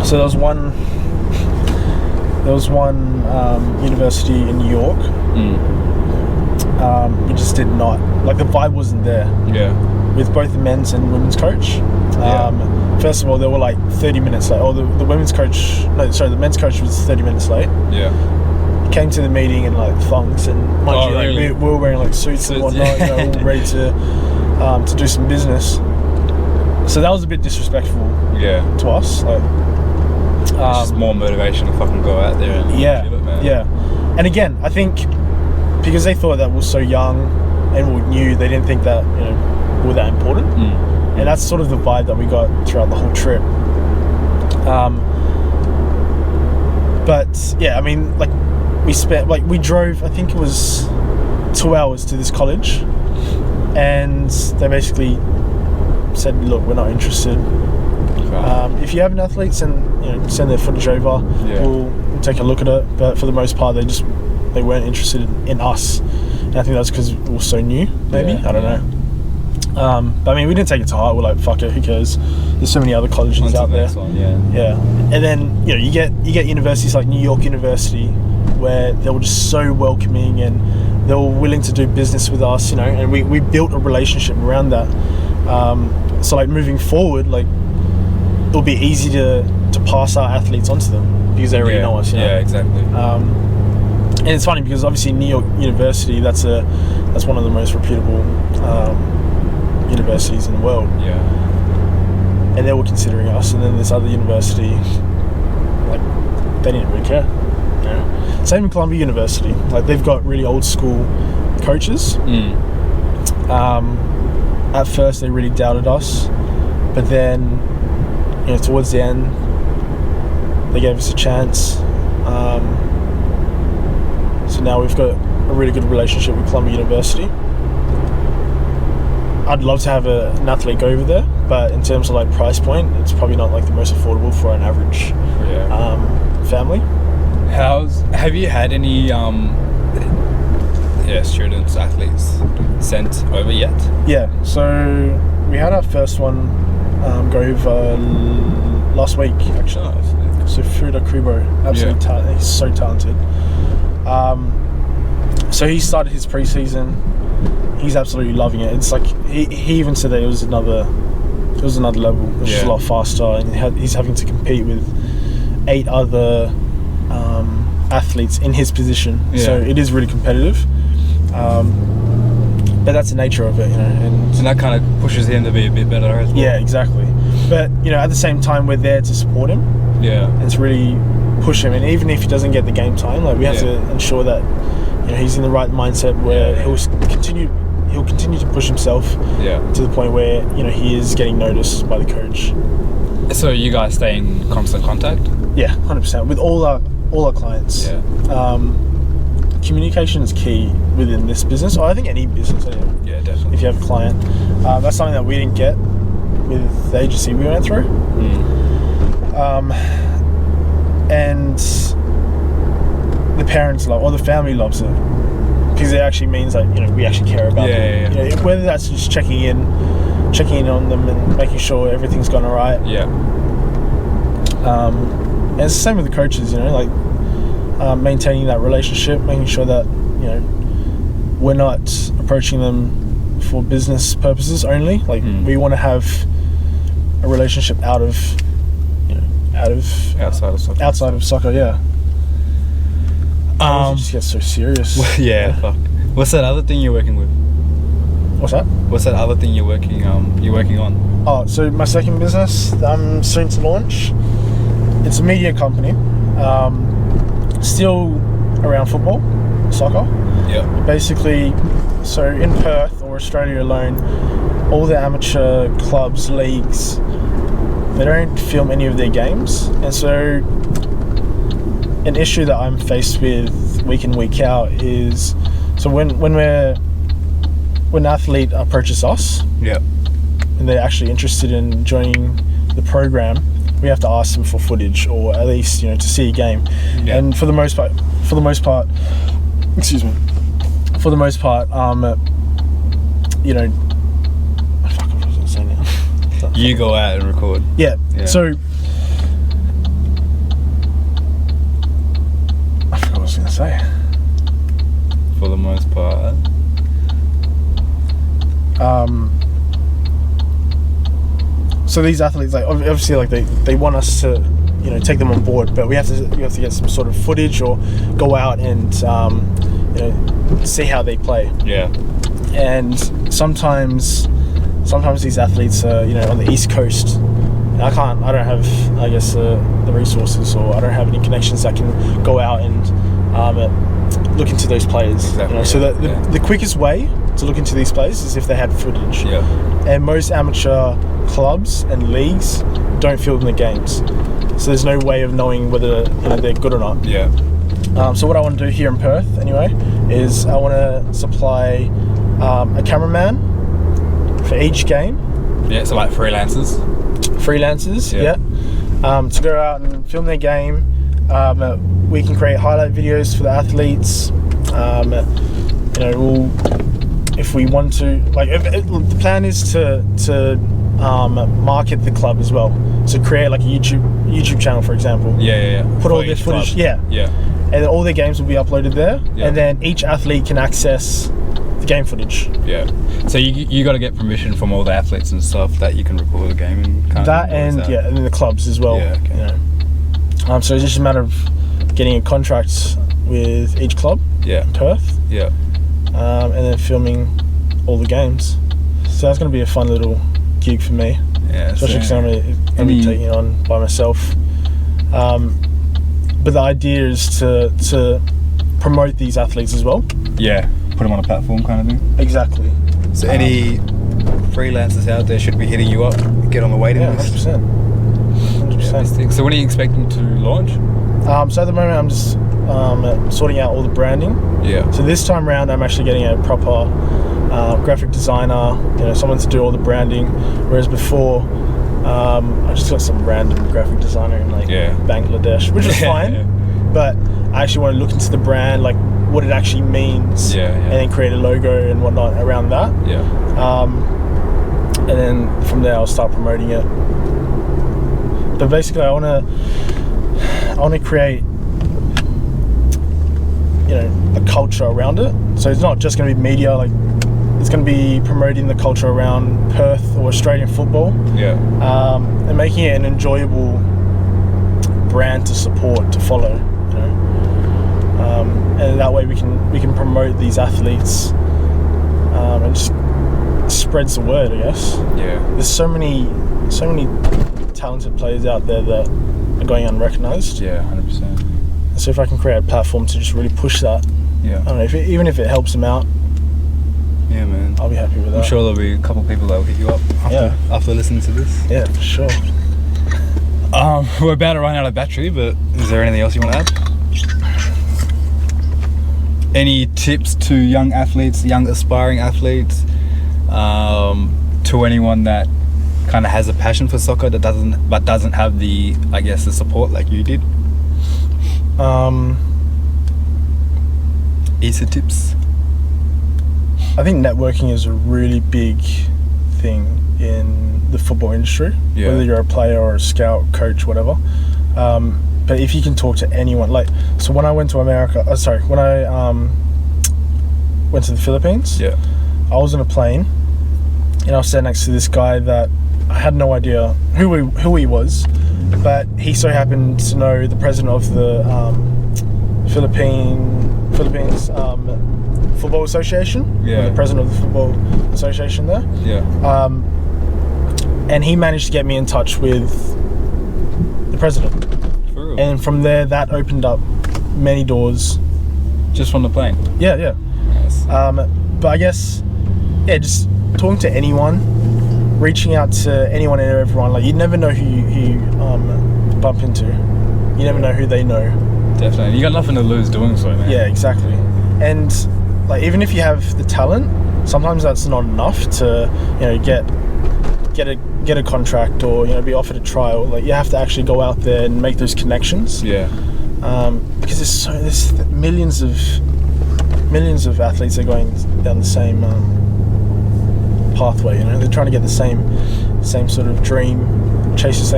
[SPEAKER 3] So there was one university in New York. We just did not like, the vibe wasn't there. With both the men's and women's coach. First of all, they were like 30 minutes late. The men's coach was 30 minutes late. Came to the meeting in like thongs, and we were wearing like suits and whatnot, all ready to do some business. So that was a bit disrespectful to us. Like,
[SPEAKER 2] it's just more motivation to fucking go out there and kill it, man.
[SPEAKER 3] And again, I think because they thought that we're so young and we knew, they didn't think that we were that important. And that's sort of the vibe that we got throughout the whole trip. But I mean, like we drove, I think it was 2 hours to this college, and they basically said, look, we're not interested. If you have an athlete, send their footage over. We'll take a look at it. But for the most part, they weren't interested in us. And I think that's because we were so new. Maybe I don't know. But I mean, we didn't take it to heart. We're like, fuck it, who cares? There's so many other colleges out there. And then you get universities like New York University, where they were just so welcoming and they were willing to do business with us, and we built a relationship around that. So like moving forward, like it'll be easy to pass our athletes onto them because they already know us.
[SPEAKER 2] Yeah, exactly.
[SPEAKER 3] And it's funny because obviously New York University, that's one of the most reputable universities in the world. And they were considering us, and then this other university, like, they didn't really care. Same in Columbia University. Like, they've got really old school coaches. At first they really doubted us, but then towards the end they gave us a chance. So now we've got a really good relationship with Columbia University. I'd love to have an athlete go over there, but in terms of like price point, it's probably not like the most affordable for an average family.
[SPEAKER 2] Have you had any students, athletes sent over yet?
[SPEAKER 3] So we had our first one go over last week, actually. So Fuda Kubo, absolutely talented. He's so talented. So he started his pre-season. He's absolutely loving it. It's like he even said that it was another level. It was just a lot faster, and he's having to compete with 8 other athletes in his position. So it is really competitive. But that's the nature of it, and
[SPEAKER 2] that kind of pushes him to be a bit better as well.
[SPEAKER 3] Yeah, exactly. But at the same time, we're there to support him. And to really push him, and even if he doesn't get the game time, like we have to ensure that he's in the right mindset where he'll continue to push himself to the point where he is getting noticed by the coach.
[SPEAKER 2] So you guys stay in constant contact?
[SPEAKER 3] 100% with all our clients. Communication is key within this business, or I think any business anyway.
[SPEAKER 2] Definitely.
[SPEAKER 3] If you have a client, that's something that we didn't get with the agency we went through. And the parents love, or the family loves it, because it actually means that we actually care about them. Whether that's just checking in on them and making sure everything's gone alright. And it's the same with the coaches. Maintaining that relationship, making sure that we're not approaching them for business purposes only. Like we want to have a relationship out of
[SPEAKER 2] outside of soccer.
[SPEAKER 3] Outside of soccer, yeah. It just gets so serious.
[SPEAKER 2] Yeah, fuck. What's that other thing you're working with?
[SPEAKER 3] What's that?
[SPEAKER 2] What's that other thing you're working on?
[SPEAKER 3] Oh, so my second business that I'm soon to launch. It's a media company. Still around football, soccer.
[SPEAKER 2] Yeah.
[SPEAKER 3] Basically, so in Perth or Australia alone, all the amateur clubs, leagues, they don't film any of their games, and so an issue that I'm faced with week in, week out is, so when an athlete approaches us,
[SPEAKER 2] yeah,
[SPEAKER 3] and they're actually interested in joining the program, we have to ask them for footage, or at least, to see a game.
[SPEAKER 2] Yeah.
[SPEAKER 3] And for the most part, excuse me, fuck, what was I saying now?
[SPEAKER 2] You go out and record.
[SPEAKER 3] Yeah. So I forgot what I was going to say.
[SPEAKER 2] For the most part.
[SPEAKER 3] So these athletes, like obviously, like they want us to, take them on board, but we have to get some sort of footage or go out and see how they play.
[SPEAKER 2] Yeah.
[SPEAKER 3] And sometimes these athletes are, on the East Coast. And I don't have, I guess, the resources, or I don't have any connections that can go out and look into those players.
[SPEAKER 2] Exactly.
[SPEAKER 3] So the quickest way to look into these players is if they had footage.
[SPEAKER 2] Yeah.
[SPEAKER 3] And most amateur clubs and leagues don't film the games, so there's no way of knowing whether they're good or not.
[SPEAKER 2] Yeah.
[SPEAKER 3] So what I want to do here in Perth, anyway, is I want to supply a cameraman for each game.
[SPEAKER 2] Yeah. So like freelancers.
[SPEAKER 3] Yeah. To go out and film their game. We can create highlight videos for the athletes. If we want to, the plan is to market the club as well. So create like a YouTube channel, for example.
[SPEAKER 2] Yeah.
[SPEAKER 3] Put all their footage.
[SPEAKER 2] Club. Yeah.
[SPEAKER 3] And then all their games will be uploaded there.
[SPEAKER 2] Yeah.
[SPEAKER 3] And then each athlete can access the game footage.
[SPEAKER 2] Yeah. So you got to get permission from all the athletes and stuff that you can record the game and kind of.
[SPEAKER 3] And then the clubs as well.
[SPEAKER 2] Yeah. Okay.
[SPEAKER 3] So it's just a matter of getting a contract with each club.
[SPEAKER 2] Yeah.
[SPEAKER 3] In Perth.
[SPEAKER 2] Yeah.
[SPEAKER 3] And then filming all the games. So that's going to be a fun little gig for me.
[SPEAKER 2] Yeah.
[SPEAKER 3] Especially because I'm going to be taking it on by myself. But the idea is to promote these athletes as well.
[SPEAKER 2] Yeah. Put them on a platform kind of thing.
[SPEAKER 3] Exactly.
[SPEAKER 2] So any freelancers out there should be hitting you up, get on the waiting list.
[SPEAKER 3] 100%. 100%.
[SPEAKER 2] So when are you expecting to launch?
[SPEAKER 3] So at the moment I'm just sorting out all the branding.
[SPEAKER 2] Yeah.
[SPEAKER 3] So this time around I'm actually getting a proper graphic designer, someone to do all the branding. Whereas before, I just got some random graphic designer in Bangladesh, which was fine. Yeah. But I actually want to look into the brand, like what it actually means, and then create a logo and whatnot around that.
[SPEAKER 2] Yeah.
[SPEAKER 3] And then from there I'll start promoting it. But basically I want to create a culture around it. So it's not just going to be media, like it's going to be promoting the culture around Perth or Australian football.
[SPEAKER 2] Yeah.
[SPEAKER 3] And making it an enjoyable brand to support, to follow. And that way we can promote these athletes and just spreads the word, I guess.
[SPEAKER 2] Yeah.
[SPEAKER 3] There's so many talented players out there that are going unrecognised.
[SPEAKER 2] Yeah, 100%.
[SPEAKER 3] So if I can create a platform to just really push that,
[SPEAKER 2] yeah.
[SPEAKER 3] I don't know, even if it helps them out,
[SPEAKER 2] yeah, man,
[SPEAKER 3] I'll be happy with that.
[SPEAKER 2] I'm sure there'll be a couple of people that will hit you up after listening to this.
[SPEAKER 3] Yeah, for sure.
[SPEAKER 2] We're about to run out of battery, but is there anything else you want to add? Any tips to young athletes, young aspiring athletes, to anyone that kind of has a passion for soccer that doesn't have the support like you did? EASA tips.
[SPEAKER 3] I think networking is a really big thing in the football industry, whether you're a player or a scout, coach, whatever. But if you can talk to anyone, so when I went to America, when I went to the Philippines, I was in a plane and I was sat next to this guy that I had no idea who he was, but he so happened to know the president of the Philippines Football Association.
[SPEAKER 2] Yeah.
[SPEAKER 3] The president of the Football Association there.
[SPEAKER 2] Yeah.
[SPEAKER 3] And he managed to get me in touch with the president.
[SPEAKER 2] True.
[SPEAKER 3] And from there, that opened up many doors.
[SPEAKER 2] Just from the plane.
[SPEAKER 3] Yeah, yeah.
[SPEAKER 2] Nice.
[SPEAKER 3] But I guess, yeah, just talking to anyone, reaching out to anyone and everyone. Like, you never know who you bump into. You never know who they know.
[SPEAKER 2] Definitely. You got nothing to lose doing so, man.
[SPEAKER 3] Yeah, exactly. And like, even if you have the talent, sometimes that's not enough to, you know, get a contract or, you know, be offered a trial. Like, you have to actually go out there and make those connections.
[SPEAKER 2] Yeah.
[SPEAKER 3] Because there's millions of athletes that are going down the same pathway. You know, they're trying to get the same sort of dream, chase the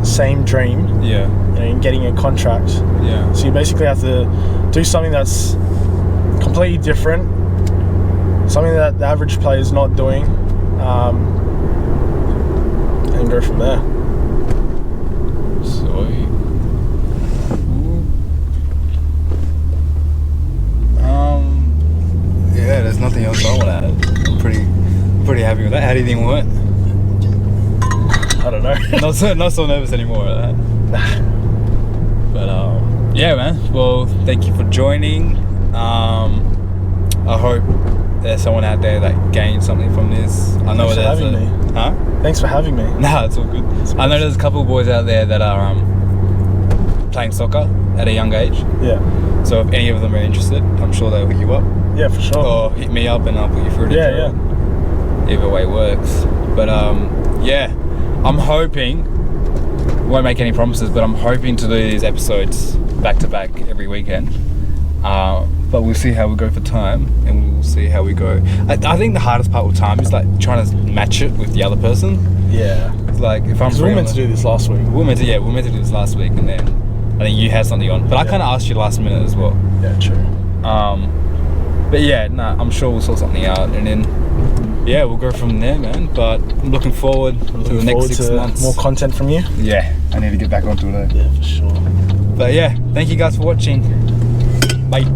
[SPEAKER 3] same dream.
[SPEAKER 2] Yeah.
[SPEAKER 3] You know, in getting a contract.
[SPEAKER 2] Yeah.
[SPEAKER 3] So you basically have to do something that's completely different, something that the average player is not doing, and go from there.
[SPEAKER 2] Sweet. Yeah, there's nothing else I want to add. I'm pretty happy with that. How do you think it went?
[SPEAKER 3] I don't know.
[SPEAKER 2] not so nervous anymore. But yeah, man. Well, thank you for joining. I hope there's someone out there that gained something from this. I know
[SPEAKER 3] Thanks for having me.
[SPEAKER 2] Huh?
[SPEAKER 3] Thanks for having me.
[SPEAKER 2] Nah, it's all good. I know there's a couple of boys out there that are playing soccer at a young age.
[SPEAKER 3] Yeah.
[SPEAKER 2] So if any of them are interested, I'm sure they'll hit you up.
[SPEAKER 3] Yeah, for sure.
[SPEAKER 2] Or hit me up and I'll put you through to
[SPEAKER 3] Yeah,
[SPEAKER 2] Gerald. Either way works. But yeah, I'm hoping, won't make any promises, but I'm hoping to do these episodes back to back every weekend. But we'll see how we go for time, and we'll see how we go. I think the hardest part with time is like trying to match it with the other person.
[SPEAKER 3] Yeah.
[SPEAKER 2] Like if I'm
[SPEAKER 3] Because we were meant to do this last week.
[SPEAKER 2] we were meant to do this last week, and then I think you had something on. But I kind of asked you last minute as well.
[SPEAKER 3] Yeah, true.
[SPEAKER 2] But yeah, I'm sure we'll sort something out, and then yeah, we'll go from there, man. But I'm looking forward to the next 6 months.
[SPEAKER 3] More content from you.
[SPEAKER 2] Yeah, I need to get back onto it.
[SPEAKER 3] Yeah, for sure.
[SPEAKER 2] But yeah, thank you guys for watching. Bye.